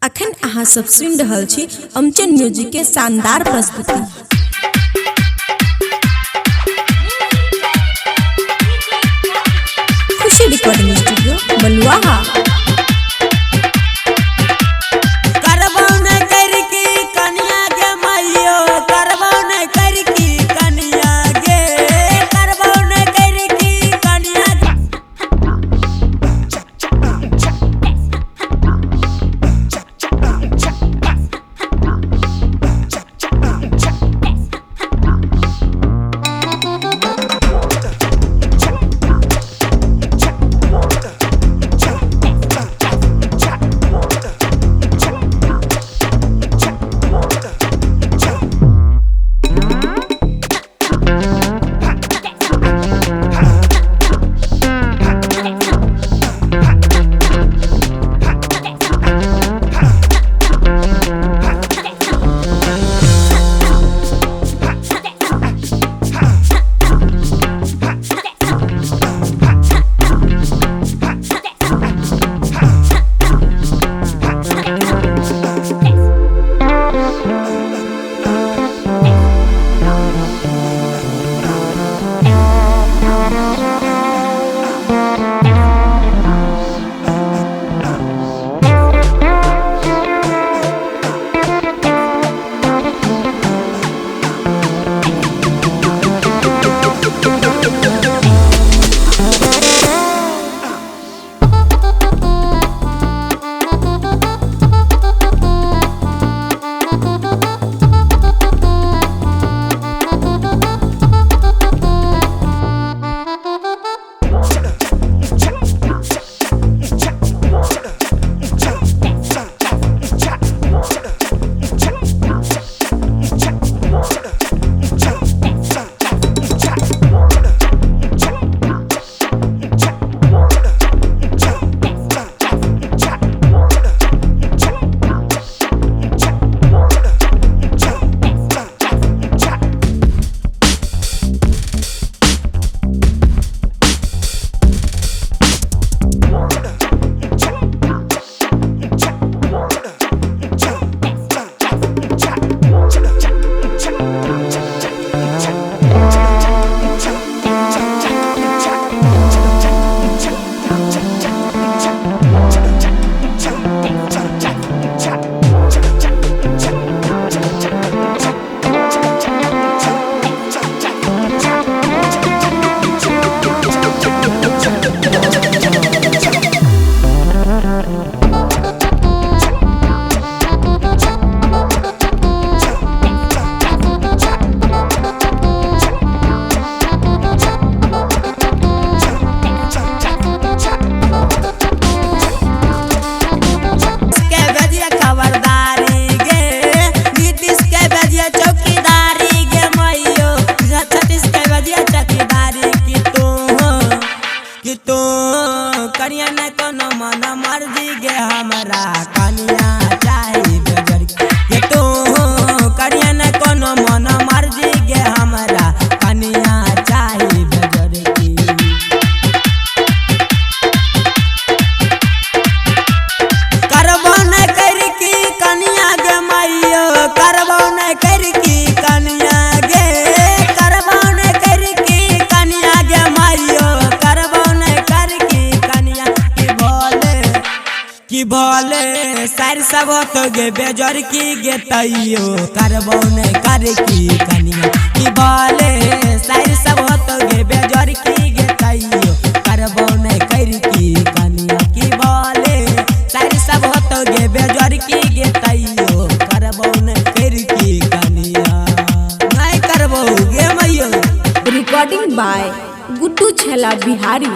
अखन अहाँ सब सुन रहल छी अमचन म्यूजिक के शानदार प्रस्तुति। खुशी रिकॉर्डिंग स्टूडियो बलुआहा। करिया न कोनो मन मर्जी गे हमरा कनिया चाहिए बेजर के तू करिया न कोनो मन मर्जी गे हमरा कनिया चाहिए बेजर की करबो न कर की कनिया गे मैयो करबो न कर की कनिया गे करबो न कर की कनिया गे मैयो करबो न कर की कनिया की बोले सर सब तो गे बेजर की गे तैयो करबो न कर की कनिया की बोले सर सब तो गे बेजर की गे तैयो करबो न कर की कनिया की बोले सर सब तो गे बेजर की गे तैयो करबो न कर की कनिया नहीं करबो गे मैयो। रिकॉर्डिंग बाय गुड्डू छला बिहारी।